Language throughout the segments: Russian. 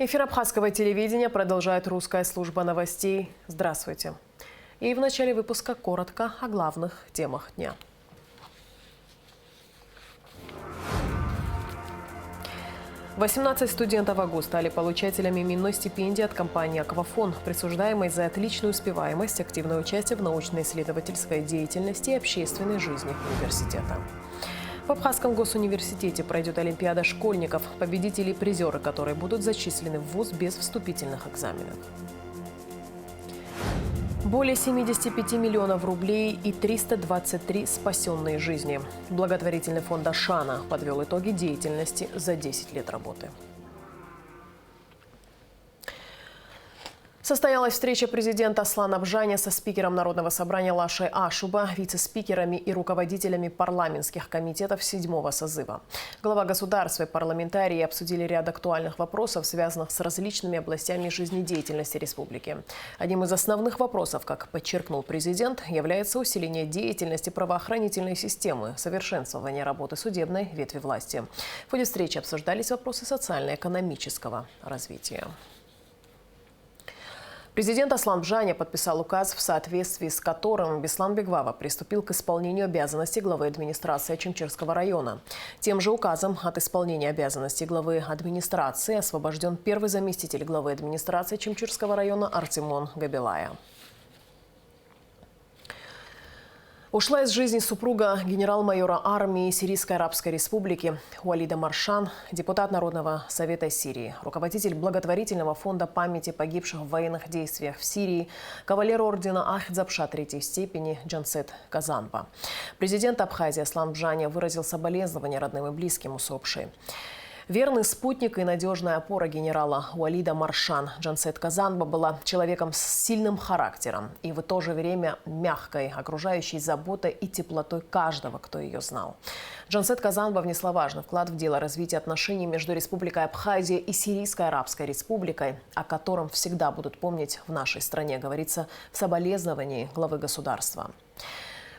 Эфир абхазского телевидения продолжает русская служба новостей. Здравствуйте. И в начале выпуска коротко о главных темах дня. «18 студентов АГУ стали получателями именной стипендии от компании «Аквафон», присуждаемой за отличную успеваемость, активное участие в научно-исследовательской деятельности и общественной жизни университета. В Абхазском госуниверситете пройдет Олимпиада школьников, победители и призеры, которые будут зачислены в вуз без вступительных экзаменов. Более 75 миллионов рублей и 323 спасенные жизни. Благотворительный фонд «Ашана» подвел итоги деятельности за 10 лет работы. Состоялась встреча президента Аслана Бжаня со спикером Народного собрания Лашей Ашуба, вице-спикерами и руководителями парламентских комитетов 7-го созыва. Глава государства и парламентарии обсудили ряд актуальных вопросов, связанных с различными областями жизнедеятельности республики. Одним из основных вопросов, как подчеркнул президент, является усиление деятельности правоохранительной системы, совершенствование работы судебной ветви власти. В ходе встречи обсуждались вопросы социально-экономического развития. Президент Аслан Бжаня подписал указ, в соответствии с которым Беслан Бегвава приступил к исполнению обязанностей главы администрации Ачимчирского района. Тем же указом от исполнения обязанностей главы администрации освобожден первый заместитель главы администрации Ачимчирского района Артемон Габилая. Ушла из жизни супруга генерал-майора армии Сирийской Арабской Республики Уалида Маршан, депутат Народного совета Сирии, руководитель благотворительного фонда памяти погибших в военных действиях в Сирии, кавалер ордена Ахтзапша третьей степени Джансет Казанба. Президент Абхазии Аслан Бжаня выразил соболезнования родным и близким усопшей. Верный спутник и надежная опора генерала Уалида Маршан Джансет Казанба была человеком с сильным характером и в то же время мягкой, окружающей заботой и теплотой каждого, кто ее знал. Джансет Казанба внесла важный вклад в дело развития отношений между Республикой Абхазия и Сирийской Арабской Республикой, о котором всегда будут помнить в нашей стране, говорится в соболезновании главы государства.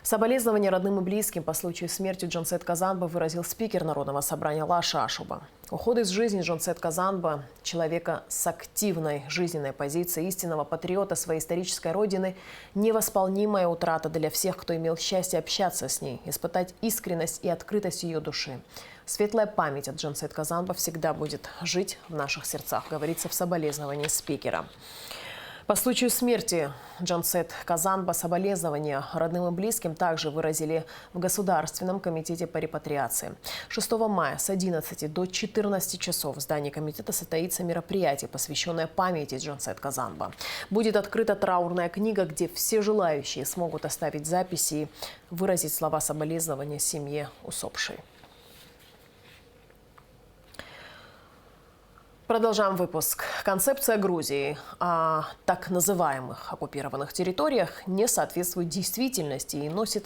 Соболезнования родным и близким по случаю смерти Джансет Казанба выразил спикер Народного собрания Лаша Ашуба. Уход из жизни Джансет Казанба, человека с активной жизненной позицией, истинного патриота своей исторической родины, невосполнимая утрата для всех, кто имел счастье общаться с ней, испытать искренность и открытость ее души. Светлая память от Джансет Казанба всегда будет жить в наших сердцах, говорится в соболезновании спикера. По случаю смерти Джансет Казанба соболезнования родным и близким также выразили в Государственном комитете по репатриации. 6 мая с 11 до 14 часов в здании комитета состоится мероприятие, посвященное памяти Джансет Казанба. Будет открыта траурная книга, где все желающие смогут оставить записи и выразить слова соболезнования семье усопшей. Продолжаем выпуск. Концепция Грузии о так называемых оккупированных территориях не соответствует действительности и носит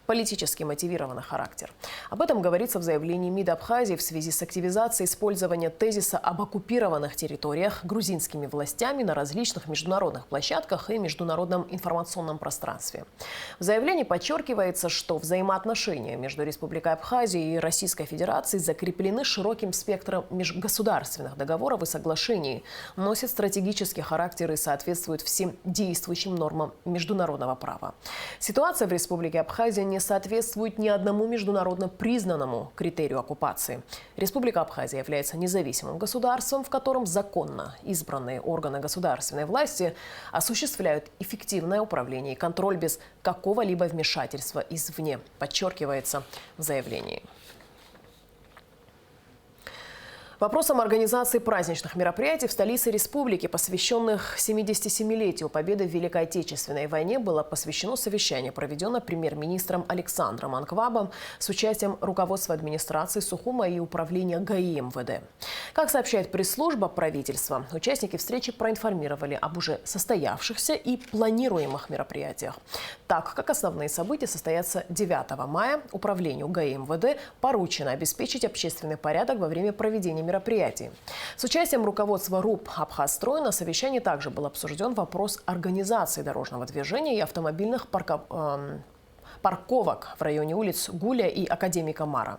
политически мотивированный характер. Об этом говорится в заявлении МИД Абхазии в связи с активизацией использования тезиса об оккупированных территориях грузинскими властями на различных международных площадках и международном информационном пространстве. В заявлении подчеркивается, что взаимоотношения между Республикой Абхазия и Российской Федерацией закреплены широким спектром межгосударственных договоров и соглашений, носят стратегический характер и соответствуют всем действующим нормам международного права. Ситуация в Республике Абхазия не соответствует ни одному международно признанному критерию оккупации. Республика Абхазия является независимым государством, в котором законно избранные органы государственной власти осуществляют эффективное управление и контроль без какого-либо вмешательства извне, подчеркивается в заявлении. Вопросам организации праздничных мероприятий в столице республики, посвященных 77-летию победы в Великой Отечественной войне, было посвящено совещание, проведенное премьер-министром Александром Анквабом с участием руководства администрации Сухума и управления ГАИ МВД. Как сообщает пресс-служба правительства, участники встречи проинформировали об уже состоявшихся и планируемых мероприятиях. Так как основные события состоятся 9 мая, управлению ГАИ МВД поручено обеспечить общественный порядок во время проведения мероприятий. С участием руководства РУП «Абхазстрой» на совещании также был обсужден вопрос организации дорожного движения и автомобильных парковок в районе улиц Гуля и Академика Мара.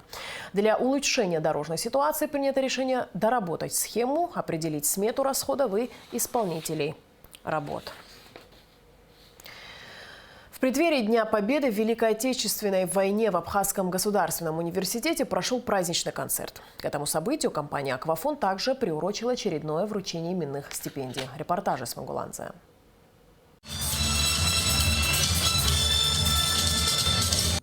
Для улучшения дорожной ситуации принято решение доработать схему, определить смету расходов и исполнителей работ. В преддверии Дня Победы в Великой Отечественной войне в Абхазском государственном университете прошел праздничный концерт. К этому событию компания «Аквафон» также приурочила очередное вручение именных стипендий. Репортаж из Смогуланца.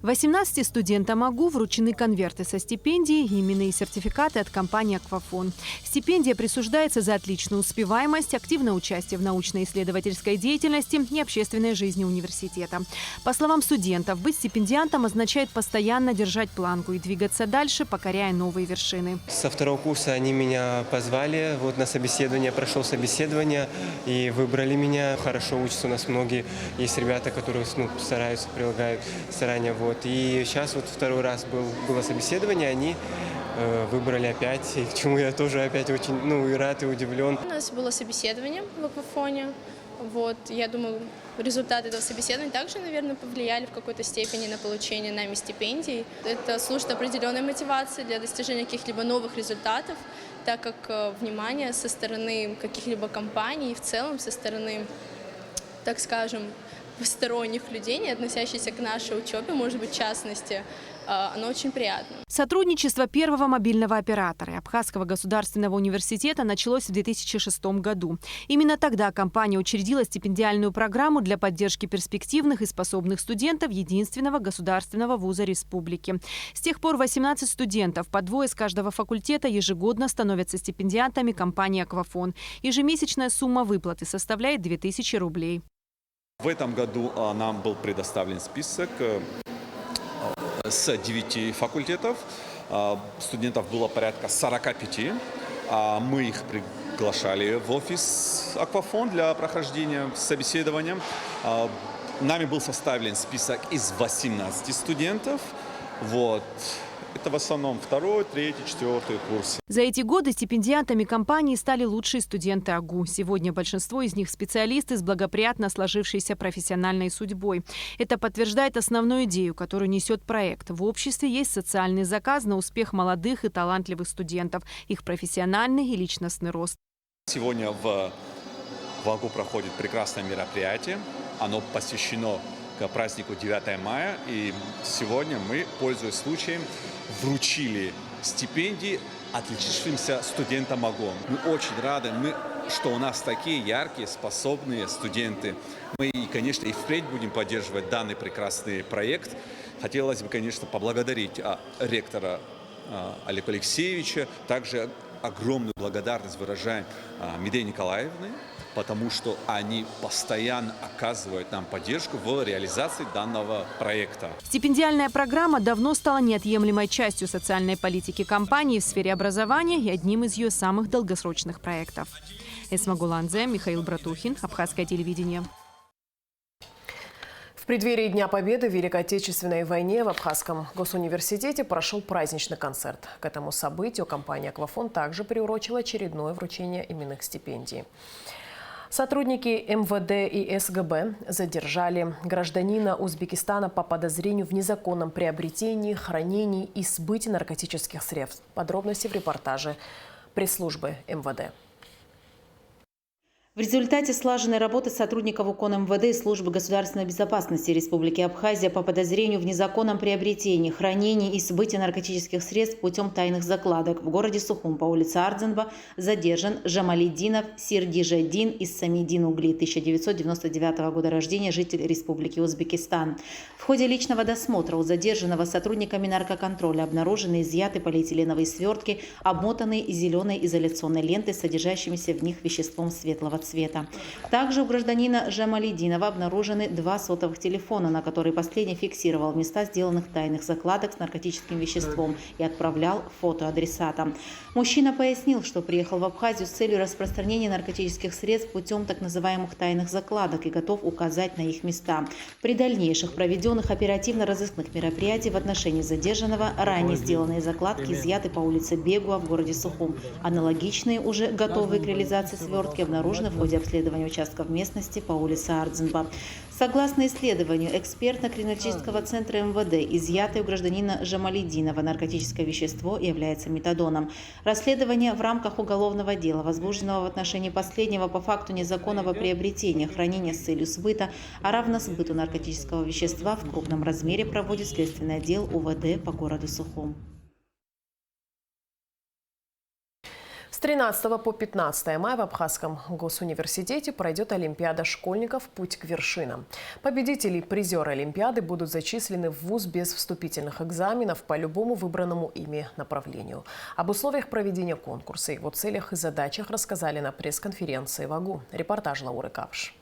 18 студентам АГУ вручены конверты со стипендией и именные сертификаты от компании «Аквафон». Стипендия присуждается за отличную успеваемость, активное участие в научно-исследовательской деятельности и общественной жизни университета. По словам студентов, быть стипендиантом означает постоянно держать планку и двигаться дальше, покоряя новые вершины. Со второго курса они меня позвали на собеседование, прошел собеседование и выбрали меня. Хорошо учатся у нас многие. Есть ребята, которые стараются, прилагают старания. И сейчас второй раз было собеседование, они выбрали опять, и к чему я тоже опять очень и рад, и удивлен. У нас было собеседование в Аквафоне. Я думаю, результаты этого собеседования также, наверное, повлияли в какой-то степени на получение нами стипендий. Это служит определенной мотивацией для достижения каких-либо новых результатов, так как внимание со стороны каких-либо компаний, в целом со стороны, так скажем, посторонних людей, не относящихся к нашей учебе, может быть, в частности, оно очень приятно. Сотрудничество первого мобильного оператора Абхазского государственного университета началось в 2006 году. Именно тогда компания учредила стипендиальную программу для поддержки перспективных и способных студентов единственного государственного вуза республики. С тех пор 18 студентов, по двое с каждого факультета, ежегодно становятся стипендиантами компании «Аквафон». Ежемесячная сумма выплаты составляет 2000 рублей. В этом году нам был предоставлен список с 9 факультетов. Студентов было порядка 45. Мы их приглашали в офис «Аквафон» для прохождения собеседования. Нами был составлен список из 18 студентов. Это в основном 2-й, 3-й, 4-й курсы. За эти годы стипендиантами компании стали лучшие студенты АГУ. Сегодня большинство из них специалисты с благоприятно сложившейся профессиональной судьбой. Это подтверждает основную идею, которую несет проект. В обществе есть социальный заказ на успех молодых и талантливых студентов, их профессиональный и личностный рост. Сегодня в АГУ проходит прекрасное мероприятие. Оно посвящено к празднику 9 мая. И сегодня мы, пользуясь случаем, вручили стипендии отличившимся студентам АГУ. Мы очень рады, что у нас такие яркие, способные студенты. Мы, конечно, и впредь будем поддерживать данный прекрасный проект. Хотелось бы, конечно, поблагодарить ректора Олега Алексеевича. Также огромную благодарность выражаем Меде Николаевне, потому что они постоянно оказывают нам поддержку в реализации данного проекта. Стипендиальная программа давно стала неотъемлемой частью социальной политики компании в сфере образования и одним из ее самых долгосрочных проектов. Эсмагуланзе, Михаил Братухин, Абхазское телевидение. В преддверии Дня Победы в Великой Отечественной войне в Абхазском госуниверситете прошел праздничный концерт. К этому событию компания «Аквафон» также приурочила очередное вручение именных стипендий. Сотрудники МВД и СГБ задержали гражданина Узбекистана по подозрению в незаконном приобретении, хранении и сбыте наркотических средств. Подробности в репортаже пресс-службы МВД. В результате слаженной работы сотрудников УКОН МВД и Службы государственной безопасности Республики Абхазия по подозрению в незаконном приобретении, хранении и сбыте наркотических средств путем тайных закладок в городе Сухум по улице Ардзенба задержан Жамалиддинов Сирдижаддин из Самидин Угли, 1999 года рождения, житель Республики Узбекистан. В ходе личного досмотра у задержанного сотрудниками наркоконтроля обнаружены изъяты полиэтиленовые свертки, обмотанные зеленой изоляционной лентой, содержащимися в них веществом светлого цвета. Также у гражданина Жамалиддинова обнаружены 2 сотовых телефона, на которые последний фиксировал места сделанных тайных закладок с наркотическим веществом и отправлял фото адресатам. Мужчина пояснил, что приехал в Абхазию с целью распространения наркотических средств путем так называемых тайных закладок и готов указать на их места. При дальнейших проведенных оперативно-розыскных мероприятиях в отношении задержанного ранее сделанные закладки изъяты по улице Бегуа в городе Сухум. Аналогичные, уже готовые к реализации свертки обнаружены в ходе обследования участков местности по улице Ардзенба. Согласно исследованию экспертно-криминалистического центра МВД, изъятое у гражданина Жамалидинова наркотическое вещество является метадоном. Расследование в рамках уголовного дела, возбужденного в отношении последнего по факту незаконного приобретения, хранения с целью сбыта, а равно сбыту наркотического вещества в крупном размере, проводит следственный отдел УВД по городу Сухум. С 13 по 15 мая в Абхазском госуниверситете пройдет Олимпиада школьников «Путь к вершинам». Победители и призеры Олимпиады будут зачислены в вуз без вступительных экзаменов по любому выбранному ими направлению. Об условиях проведения конкурса, его целях и задачах рассказали на пресс-конференции в АГУ. Репортаж Лауры Капш.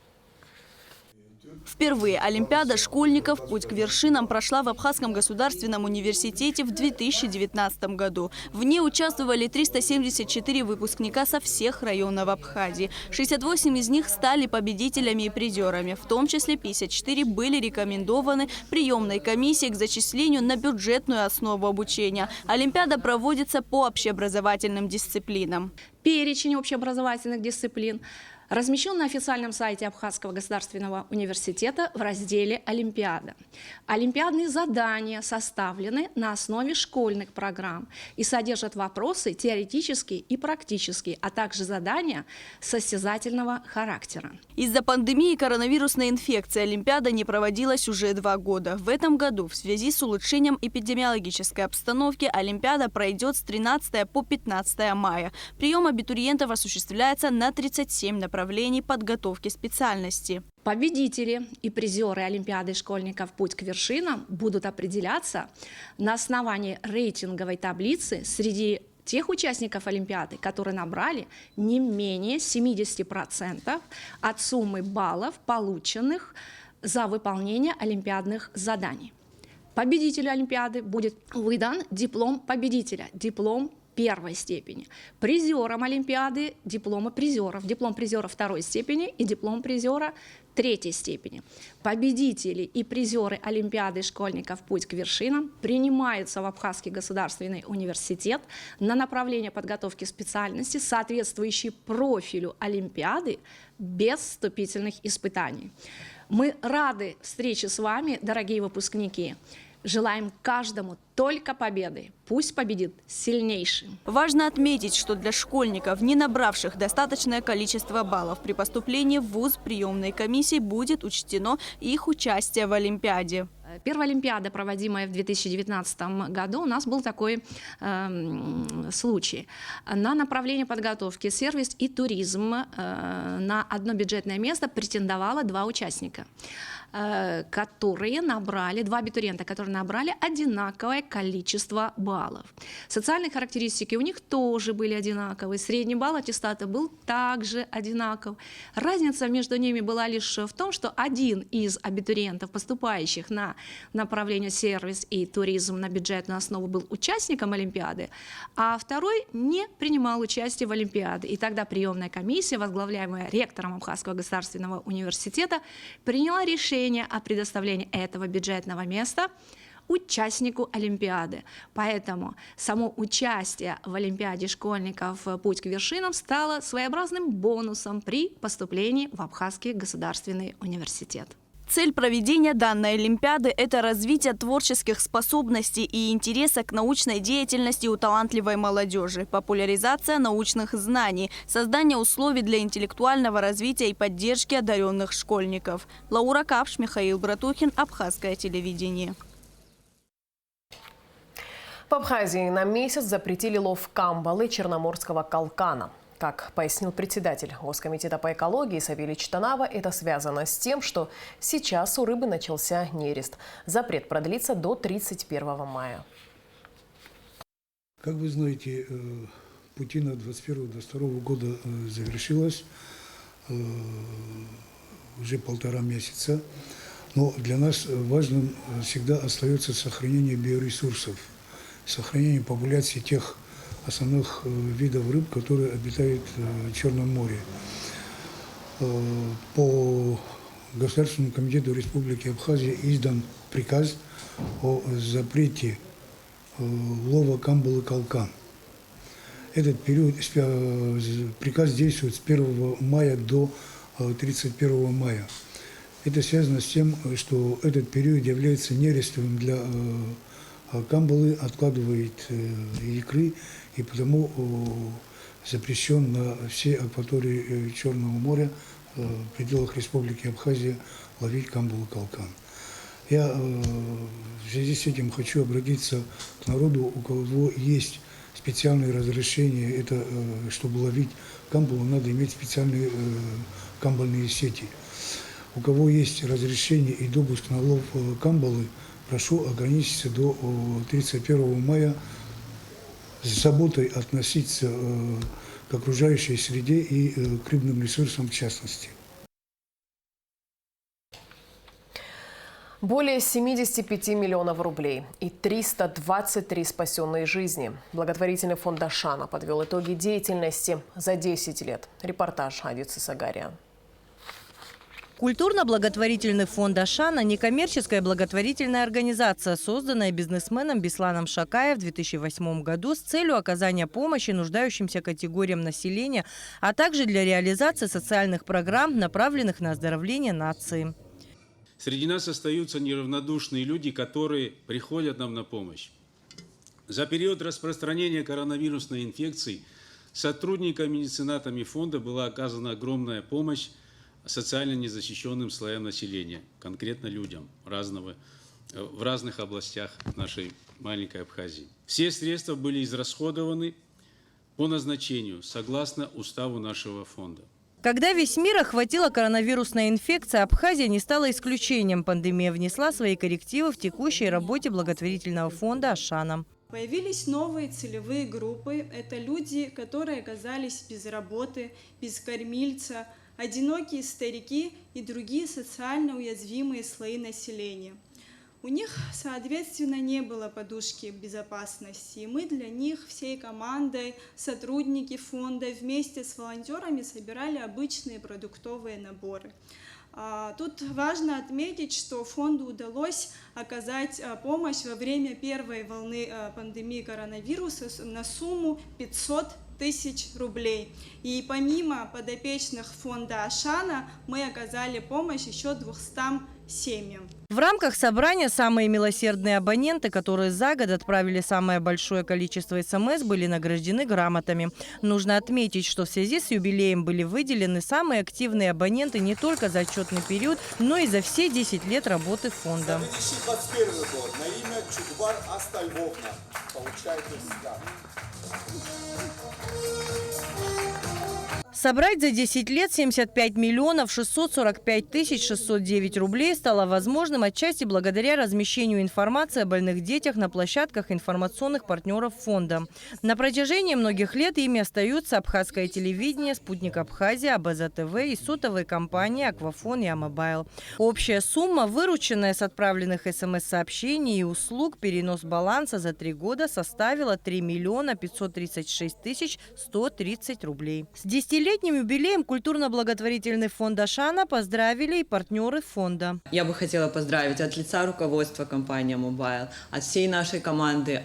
Впервые Олимпиада школьников «Путь к вершинам» прошла в Абхазском государственном университете в 2019 году. В ней участвовали 374 выпускника со всех районов Абхазии. 68 из них стали победителями и призерами. В том числе 54 были рекомендованы приемной комиссией к зачислению на бюджетную основу обучения. Олимпиада проводится по общеобразовательным дисциплинам. Перечень общеобразовательных дисциплин размещен на официальном сайте Абхазского государственного университета в разделе «Олимпиада». Олимпиадные задания составлены на основе школьных программ и содержат вопросы теоретические и практические, а также задания состязательного характера. Из-за пандемии коронавирусной инфекции Олимпиада не проводилась уже 2 года. В этом году в связи с улучшением эпидемиологической обстановки Олимпиада пройдет с 13 по 15 мая. Прием абитуриентов осуществляется на 37 направлений подготовки специальности. Победители и призеры Олимпиады школьников «Путь к вершинам» будут определяться на основании рейтинговой таблицы среди тех участников Олимпиады, которые набрали не менее 70% от суммы баллов, полученных за выполнение олимпиадных заданий. Победителю Олимпиады будет выдан диплом победителя, диплом первой степени. Призерам Олимпиады дипломы призеров, диплом призера второй степени и диплом призера третьей степени. Победители и призеры Олимпиады школьников «Путь к вершинам» принимаются в Абхазский государственный университет на направление подготовки специальности, соответствующей профилю Олимпиады, без вступительных испытаний. Мы рады встрече с вами, дорогие выпускники. Желаем каждому только победы. Пусть победит сильнейший. Важно отметить, что для школьников, не набравших достаточное количество баллов при поступлении в вуз, приемной комиссии будет учтено их участие в Олимпиаде. Первая Олимпиада, проводимая в 2019 году, у нас был такой случай. На направление подготовки сервис и туризм на одно бюджетное место претендовало 2 участника, которые набрали, 2 абитуриента, которые набрали одинаковое количество баллов. Социальные характеристики у них тоже были одинаковые. Средний балл аттестата был также одинаков. Разница между ними была лишь в том, что один из абитуриентов, поступающих на направление сервис и туризм на бюджетную основу, был участником Олимпиады, а второй не принимал участие в Олимпиаде. И тогда приемная комиссия, возглавляемая ректором Абхазского государственного университета, приняла решение о предоставлении этого бюджетного места участнику Олимпиады. Поэтому само участие в Олимпиаде школьников «Путь к вершинам» стало своеобразным бонусом при поступлении в Абхазский государственный университет. Цель проведения данной Олимпиады – это развитие творческих способностей и интереса к научной деятельности у талантливой молодежи, популяризация научных знаний, создание условий для интеллектуального развития и поддержки одаренных школьников. Лаура Капш, Михаил Братухин, Абхазское телевидение. В Абхазии на месяц запретили лов камбалы черноморского калкана. Как пояснил председатель Госкомитета по экологии Савелий Чтанава, это связано с тем, что сейчас у рыбы начался нерест. Запрет продлится до 31 мая. Как вы знаете, путина 2021-2022 года завершилась уже 1,5 месяца. Но для нас важным всегда остается сохранение биоресурсов, сохранение популяции тех основных видов рыб, которые обитают в Черном море. По Государственному комитету Республики Абхазия издан приказ о запрете лова камбалы калкан. Этот период, приказ действует с 1 мая до 31 мая. Это связано с тем, что этот период является нерестовым для камбалы, откладывает икры, и потому запрещен на всей акватории Черного моря в пределах Республики Абхазия ловить камбалу-калкан. Я в связи с этим хочу обратиться к народу, у кого есть специальные разрешения, это чтобы ловить камбалу, надо иметь специальные камбальные сети. У кого есть разрешение и допуск на лов камбалы, прошу ограничиться до 31 мая, с заботой относиться к окружающей среде и к рыбным ресурсам в частности. Более 75 миллионов рублей и 323 спасенные жизни. Благотворительный фонд Ашана подвел итоги деятельности за 10 лет. Репортаж Адицы Сагария. Культурно-благотворительный фонд Ашана – некоммерческая благотворительная организация, созданная бизнесменом Бесланом Шакаев в 2008 году с целью оказания помощи нуждающимся категориям населения, а также для реализации социальных программ, направленных на оздоровление нации. Среди нас остаются неравнодушные люди, которые приходят нам на помощь. За период распространения коронавирусной инфекции сотрудникам и меценатами фонда была оказана огромная помощь социально незащищенным слоям населения, конкретно людям в разных областях нашей маленькой Абхазии. Все средства были израсходованы по назначению, согласно уставу нашего фонда. Когда весь мир охватила коронавирусная инфекция, Абхазия не стала исключением. Пандемия внесла свои коррективы в текущей работе благотворительного фонда Ашана. Появились новые целевые группы. Это люди, которые оказались без работы, без кормильца, одинокие старики и другие социально уязвимые слои населения. У них, соответственно, не было подушки безопасности. И мы для них всей командой, сотрудники фонда вместе с волонтерами собирали обычные продуктовые наборы. Тут важно отметить, что фонду удалось оказать помощь во время первой волны пандемии коронавируса на сумму 500 тысяч рублей. И помимо подопечных фонда Ашана мы оказали помощь еще 200 семьям. В рамках собрания самые милосердные абоненты, которые за год отправили самое большое количество СМС, были награждены грамотами. Нужно отметить, что в связи с юбилеем были выделены самые активные абоненты не только за отчетный период, но и за все 10 лет работы фонда. За 2021 год на имя Чудвар Аста Львовна получаете взгляд. Собрать за 10 лет 75 миллионов 645 тысяч 609 рублей стало возможным отчасти благодаря размещению информации о больных детях на площадках информационных партнеров фонда. На протяжении многих лет ими остаются Абхазское телевидение, Спутник Абхазия, АБЗ ТВ и сотовые компании Аквафон и Амобайл. Общая сумма, вырученная с отправленных СМС-сообщений и услуг, перенос баланса за 3 года составила 3 миллиона 536 тысяч 130 рублей. С 10-летним юбилеем культурно-благотворительный фонд Ашана поздравили и партнеры фонда. Я бы хотела поздравить от лица руководства компании Амобайл, от всей нашей команды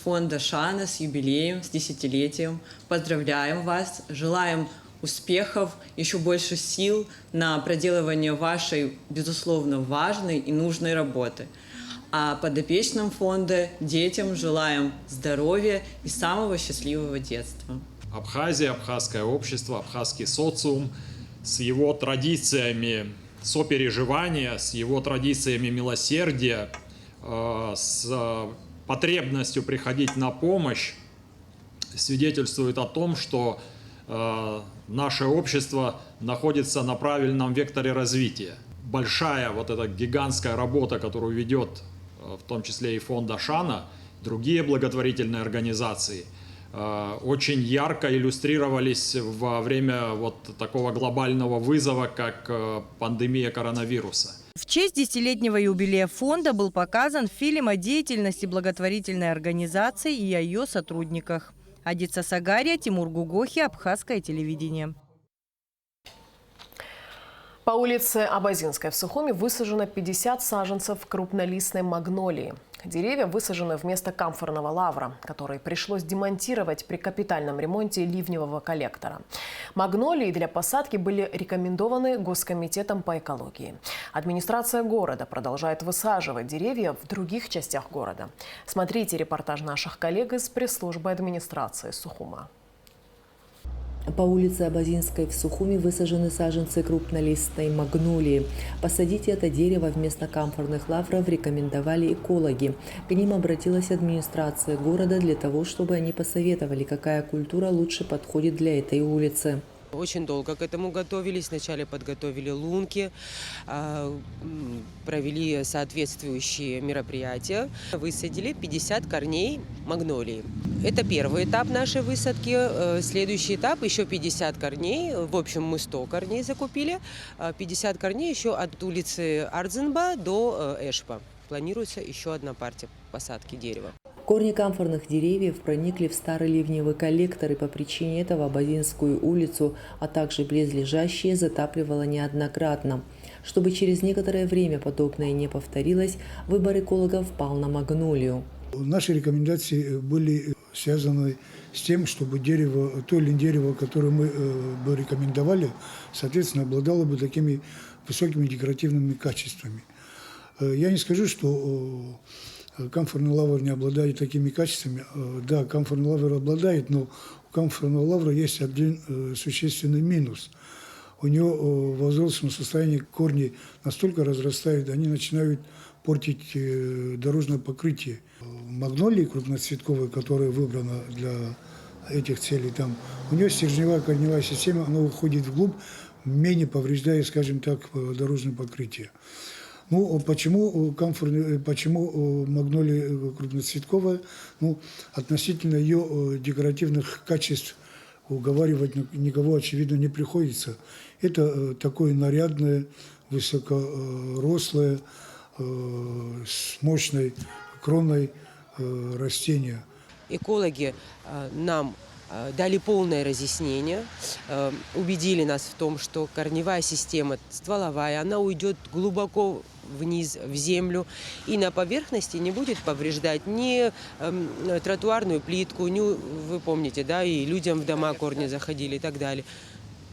фонда Ашана с юбилеем, с 10-летием. Поздравляем вас, желаем успехов, еще больше сил на проделывание вашей, безусловно, важной и нужной работы. А подопечным фонда, детям желаем здоровья и самого счастливого детства. Абхазия, абхазское общество, абхазский социум с его традициями сопереживания, с его традициями милосердия, с потребностью приходить на помощь, свидетельствует о том, что наше общество находится на правильном векторе развития. Большая вот эта гигантская работа, которую ведет в том числе и фонд Ашана, другие благотворительные организации, очень ярко иллюстрировались во время вот такого глобального вызова, как пандемия коронавируса. В честь 10-летнего юбилея фонда был показан фильм о деятельности благотворительной организации и о ее сотрудниках. Адица Сагария, Тимур Гугохи, Абхазское телевидение. По улице Абазинской в Сухуми высажено 50 саженцев крупнолистной магнолии. Деревья высажены вместо камфорного лавра, который пришлось демонтировать при капитальном ремонте ливневого коллектора. Магнолии для посадки были рекомендованы Госкомитетом по экологии. Администрация города продолжает высаживать деревья в других частях города. Смотрите репортаж наших коллег из пресс-службы администрации Сухума. По улице Абазинской в Сухуми высажены саженцы крупнолистной магнолии. Посадить это дерево вместо камфорных лавров рекомендовали экологи. К ним обратилась администрация города для того, чтобы они посоветовали, какая культура лучше подходит для этой улицы. Очень долго к этому готовились. Вначале подготовили лунки, провели соответствующие мероприятия. Высадили 50 корней магнолии. Это первый этап нашей высадки. Следующий этап еще 50 корней. В общем, мы 100 корней закупили. 50 корней еще от улицы Ардзенба до Эшпа. Планируется еще одна партия посадки дерева. Корни камфорных деревьев проникли в старый ливневый коллектор, и по причине этого Абазинскую улицу, а также близлежащие, затапливало неоднократно. Чтобы через некоторое время подобное не повторилось, выбор экологов пал на магнолию. Наши рекомендации были связаны с тем, чтобы дерево, то или иное дерево, которое мы бы рекомендовали, соответственно, обладало бы такими высокими декоративными качествами. Я не скажу, что камфорный лавр не обладает такими качествами. Да, камфорный лавр обладает, но у камфорного лавра есть один существенный минус. У него в возрастном состоянии корни настолько разрастают, они начинают портить дорожное покрытие. Магнолия крупноцветковая, которая выбрана для этих целей, там, у нее стержневая корневая система, она уходит вглубь, менее повреждая, скажем так, дорожное покрытие. Ну, почему магнолия крупноцветковая? Ну, относительно ее декоративных качеств уговаривать никого, очевидно, не приходится. Это такое нарядное, высокорослое, с мощной кроной растение. Экологи нам дали полное разъяснение, убедили нас в том, что корневая система стволовая, она уйдет глубоко вниз, в землю, и на поверхности не будет повреждать ни тротуарную плитку, ни, вы помните, да, и людям в дома корни заходили и так далее.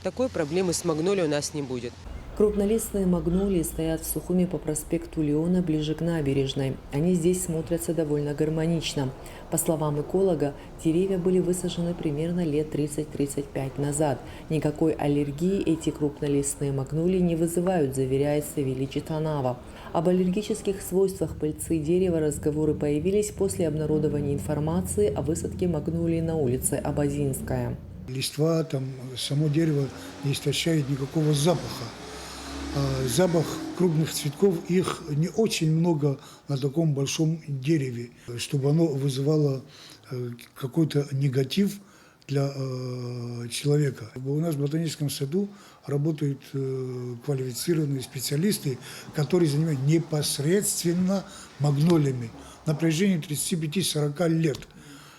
Такой проблемы с магнолией у нас не будет. Крупнолистные магнолии стоят в Сухуми по проспекту Леона, ближе к набережной. Они здесь смотрятся довольно гармонично. По словам эколога, деревья были высажены примерно лет 30-35 назад. Никакой аллергии эти крупнолистные магнолии не вызывают, заверяет Савелий Читанава. Об аллергических свойствах пыльцы дерева разговоры появились после обнародования информации о высадке магнолии на улице Абазинская. Листва, там, само дерево не истощает никакого запаха. Запах крупных цветков, их не очень много на таком большом дереве, чтобы оно вызывало какой-то негатив для человека. У нас в ботаническом саду работают квалифицированные специалисты, которые занимаются непосредственно магнолиями на протяжении 35-40 лет.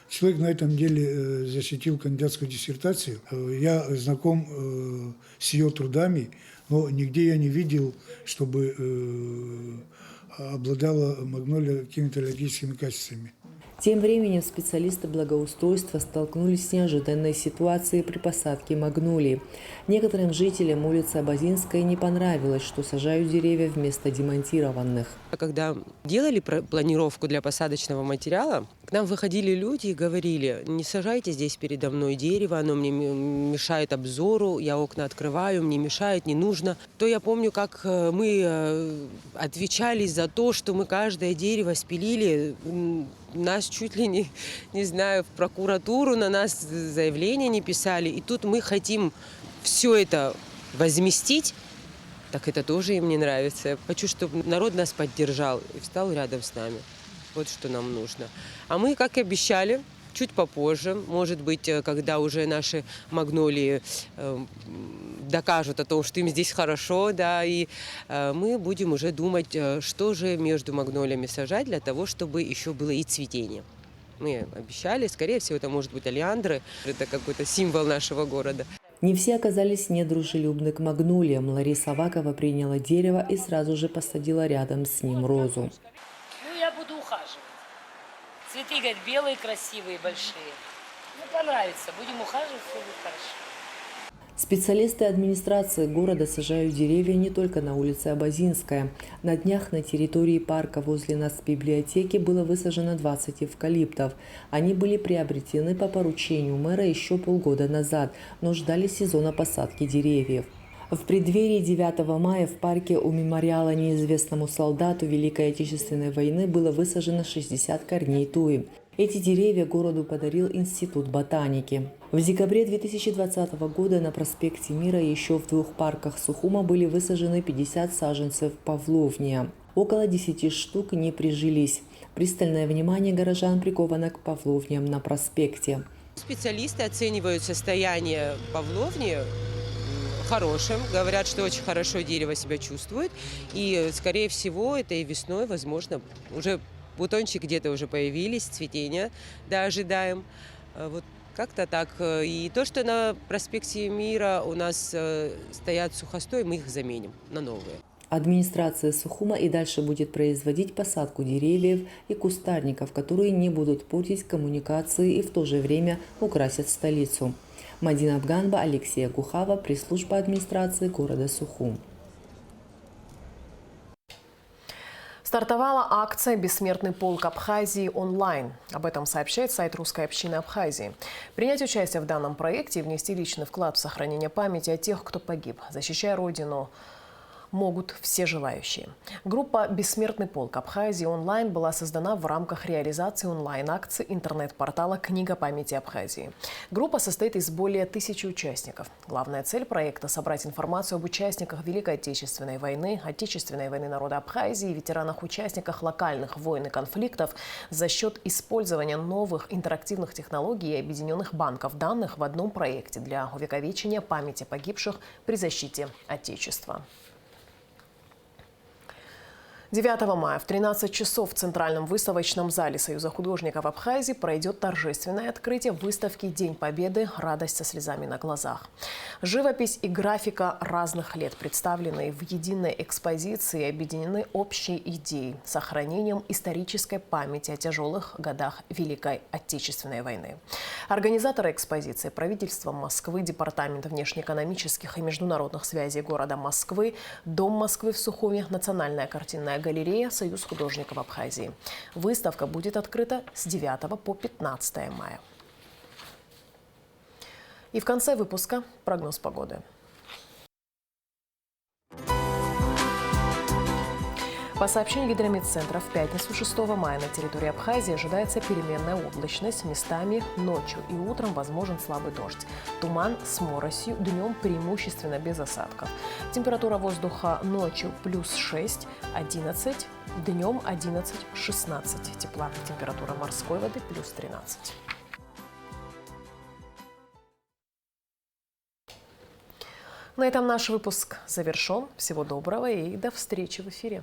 Человек на этом деле защитил кандидатскую диссертацию. Я знаком с ее трудами, но нигде я не видел, чтобы обладала магнолия какими-то аллергическими качествами. Тем временем специалисты благоустройства столкнулись с неожиданной ситуацией при посадке магнолии. Некоторым жителям улицы Абазинской не понравилось, что сажают деревья вместо демонтированных. Когда делали планировку для посадочного материала, к нам выходили люди и говорили: не сажайте здесь передо мной дерево, оно мне мешает обзору, я окна открываю, мне мешает, не нужно. То я помню, как мы отвечали за то, что мы каждое дерево спилили. Нас чуть ли не знаю, в прокуратуру на нас заявления не писали. И тут мы хотим все это возместить. Так это тоже им не нравится. Я хочу, чтобы народ нас поддержал и встал рядом с нами. Вот что нам нужно. А мы, как и обещали, чуть попозже, может быть, когда уже наши магнолии докажут о том, что им здесь хорошо, да, и мы будем уже думать, что же между магнолиями сажать для того, чтобы еще было и цветение. Мы обещали, скорее всего, это может быть олеандры, это какой-то символ нашего города. Не все оказались недружелюбны к магнолиям. Лариса Авакова приняла дерево и сразу же посадила рядом с ним розу. Ну, я буду ухаживать. Цветы, говорит, белые, красивые, большие. Ну, понравится. Будем ухаживать, все будет хорошо. Специалисты администрации города сажают деревья не только на улице Абазинская. На днях на территории парка возле нацбиблиотеки было высажено 20 эвкалиптов. Они были приобретены по поручению мэра еще полгода назад, но ждали сезона посадки деревьев. В преддверии 9 мая в парке у мемориала неизвестному солдату Великой Отечественной войны было высажено 60 корней туи. Эти деревья городу подарил Институт ботаники. В декабре 2020 года на проспекте Мира еще в 2 парках Сухума были высажены 50 саженцев павловния. Около 10 штук не прижились. Пристальное внимание горожан приковано к павловниям на проспекте. Специалисты оценивают состояние павловни хорошим, говорят, что очень хорошо дерево себя чувствует. И, скорее всего, этой весной, возможно, уже бутончики где-то уже появились, цветения, да, ожидаем. Вот как-то так. И то, что на проспекте Мира у нас стоят сухостой, мы их заменим на новые. Администрация Сухума и дальше будет производить посадку деревьев и кустарников, которые не будут портить коммуникации и в то же время украсят столицу. Мадина Абганба, Алексей Кухава, пресс-служба администрации города Сухум. Стартовала акция «Бессмертный полк Абхазии» онлайн. Об этом сообщает сайт русской общины Абхазии. Принять участие в данном проекте и внести личный вклад в сохранение памяти о тех, кто погиб, защищая Родину, могут все желающие. Группа «Бессмертный полк Абхазии» онлайн была создана в рамках реализации онлайн-акции интернет-портала «Книга памяти Абхазии». Группа состоит из более 1000 участников. Главная цель проекта – собрать информацию об участниках Великой Отечественной войны, Отечественной войны народа Абхазии и ветеранах-участниках локальных войн и конфликтов за счет использования новых интерактивных технологий и объединенных банков данных в одном проекте для увековечения памяти погибших при защите Отечества. 9 мая в 13 часов в Центральном выставочном зале Союза художников Абхазии пройдет торжественное открытие выставки «День Победы. Радость со слезами на глазах». Живопись и графика разных лет, представленные в единой экспозиции, объединены общей идеей – сохранением исторической памяти о тяжелых годах Великой Отечественной войны. Организаторы экспозиции – правительство Москвы, Департамент внешнеэкономических и международных связей города Москвы, Дом Москвы в Сухуме, Национальная картинная галерея, Союз художников Абхазии. Выставка будет открыта с 9 по 15 мая. И в конце выпуска прогноз погоды. По сообщению Гидрометцентра, в пятницу 6 мая на территории Абхазии ожидается переменная облачность. Местами ночью и утром возможен слабый дождь. Туман с моросью, днем преимущественно без осадков. Температура воздуха ночью плюс 6-11, днем 11-16 тепла. Температура морской воды плюс 13. На этом наш выпуск завершен. Всего доброго и до встречи в эфире.